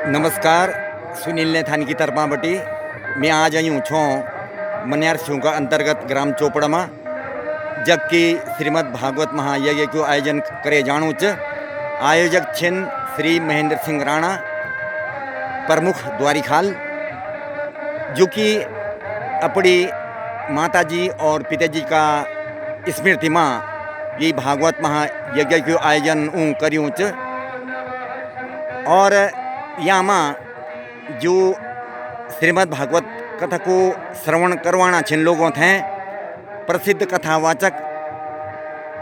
नमस्कार। सुनील ने थानी की तरफा बटी मैं आज आई हूँ छो मनियार सिंह का अंतर्गत ग्राम चोपड़ा में जबकि श्रीमद् भागवत महायज्ञ को आयोजन करे जाणु च आयोजक छिन श्री महेंद्र सिंह राणा प्रमुख द्वारीखाल जो कि अपनी माताजी और पिताजी का स्मृति में ये भागवत महायज्ञ को आयोजन करूँ च और यहाँ में जो श्रीमद् भागवत कथा को श्रवण करवाना छिन लोगों थे प्रसिद्ध कथावाचक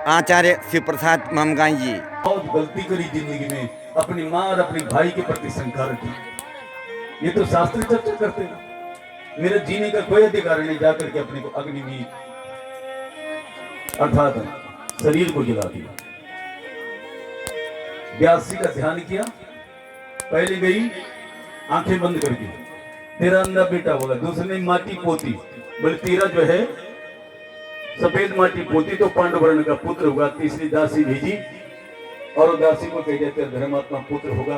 आचार्य शिव प्रसाद मामगाई जी। बहुत गलती करी जिंदगी में, अपनी माँ और अपने भाई के प्रति शंका रखी। ये तो शास्त्र चर्चा करते हैं। मेरे जीने का कोई अधिकार नहीं, जाकर के अपने को अग्नि में अर्थात शरीर को जला दिया। व्यास जी का ध्यान किया, पहले गई आंखें बंद करके, तेरा अंधा बेटा होगा। दूसरे माटी पोती, बोले तेरा जो है सफेद माटी पोती तो पांडव वर्ण का पुत्र होगा। तीसरी दासी भेजी और दासी को कह देते धर्मात्मा पुत्र होगा।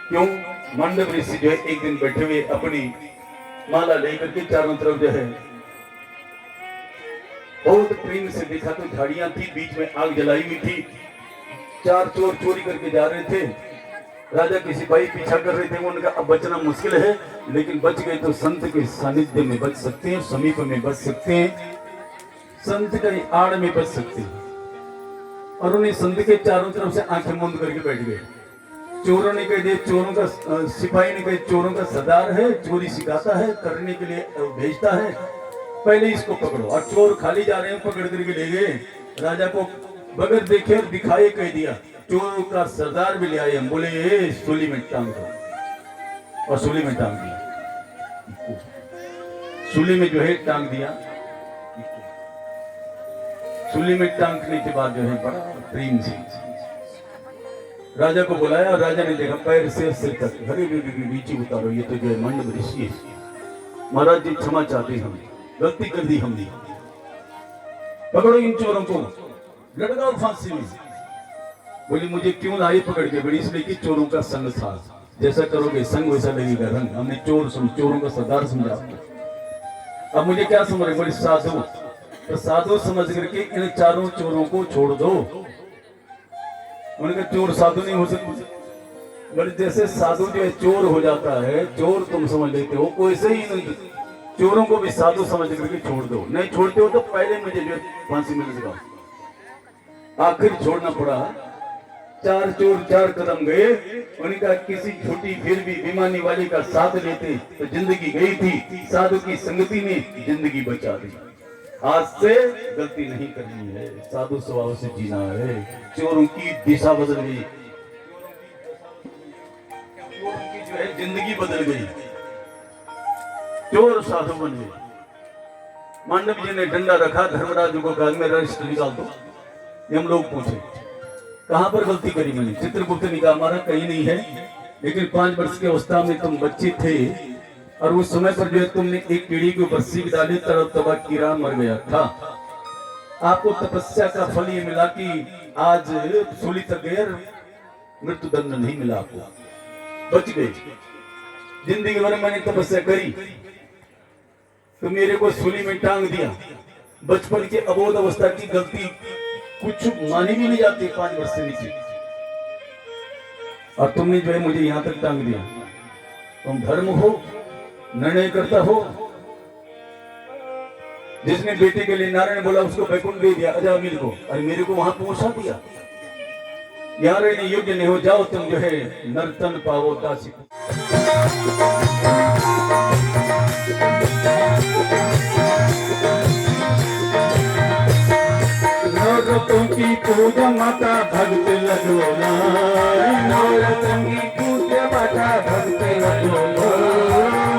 क्यों? मंडप ऋषि जो है एक दिन बैठे हुए अपनी माला लेकर के चारों तरफ जो है बहुत प्रेम से देखा तो झाड़ियां थी, बीच में आग जलाई हुई थी। चार चोर चोरी करके जा रहे थे, राजा के सिपाही पीछा कर रहे थे। उनका अब बचना मुश्किल है, लेकिन बच गए तो संत के सानिध्य में बच सकते हैं, समीप में बच सकते हैं, संत के आड़ में बच सकते हैं। और उन्हें संत के चारों तरफ से आंखें बंद करके बैठ गए। चोरों ने कह दिया, चोरों का सिपाही ने कहा चोरों का सरदार है, चोरी सिखाता है, करने के लिए भेजता है, पहले इसको पकड़ो। और चोर खाली जा रहे हैं, पकड़ करके ले गए। राजा को बगैर देखे और दिखाए कह दिया, चोरों का सरदार भी ले आए हम। बोले ए सूली में टांग दो, और सूली में टांग दिया। सूली में जो है टांग दिया। सूली में टांगने के बाद जो है बड़ा प्रेम से राजा को बुलाया, और राजा ने देखा पैर से सिर तक, हरे नीचे उतारो, ये तो जो है मंडप ऋषि है। महाराज जी क्षमा चाहते, हम गलती कर दी हमने, पकड़ो इन चोरों को, लटकाओ फांसी में। बोली मुझे क्यों लाई पकड़ के? बड़ी इसलिए कि चोरों का संग था, जैसा करोगे संग वैसा लगेगा रंग। हमने चोरों का सरदार समझा आपको। अब मुझे क्या समझ रहे? बड़ी साधु, तो साधु समझ करके इन चारों चोरों को छोड़ दो। उन्होंने कहा चोर साधु नहीं हो सकते। बोले जैसे साधु जो है चोर हो जाता है, चोर तुम समझ लेते हो, वैसे ही चोरों को भी साधु समझ करके छोड़ दो। नहीं छोड़ते हो तो पहले मुझे जो फांसी मिल जाएगा। आखिर छोड़ना पड़ा। चार चोर चार कदम गए। उनका किसी झूठी फिर भी बेईमानी वाली का साथ लेते तो जिंदगी गई थी, साधु की संगति ने जिंदगी बचा दी। आज से गलती नहीं करनी है, साधु स्वभाव से जीना है। चोरों की दिशा बदल गई, चोरों की जो है जिंदगी बदल गई, चोर साधु बन गए। मांडव जी ने डंडा रखा, धर्मराज को कहा मेरा रिश्ता निकाल दो। ये हम लोग पूछे कहां पर गलती करी मैंने? चित्रगुप्त ने कहा हमारा कहीं नहीं है, लेकिन 5 वर्ष की अवस्था में तुम बच्चे थे और उस समय पर जो है तुमने एक कीड़ी को बरसी डाली, तरफ तबाह कीड़ा मर गया था। आपको तपस्या का फल ये मिला कि आज सूली तक गए, मृत्यु दंड नहीं मिला, आपको बच गए। जिंदगी भर मैंने तपस्या करी तो मेरे को सूली में टांग दिया। बचपन के अबोध अवस्था की गलती कुछ मानी भी नहीं जाती 5 वर्ष से नीचे, और तुमने जो है मुझे यहां तक टांग दिया। तुम धर्म हो, निर्णय करता हो। जिसने बेटे के लिए नारायण बोला उसको बैकुंठ दे दिया अजामिल को, और मेरे को वहां पहुंचा दिया। यहाँ रहने योग्य नहीं हो, जाओ तुम जो है नर्तन पाओ दासी। नवरत्न की पूजा माता भक्त लगोला, नवरत्न की पूजा माता भक्त लगोला,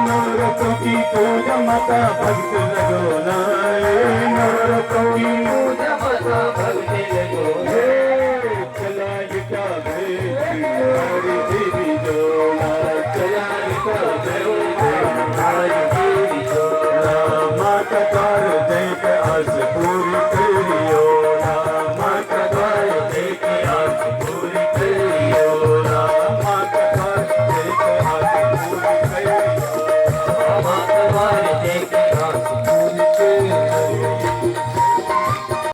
नवरत्न की पूजा माता भक्त लगोला, नवरत्न की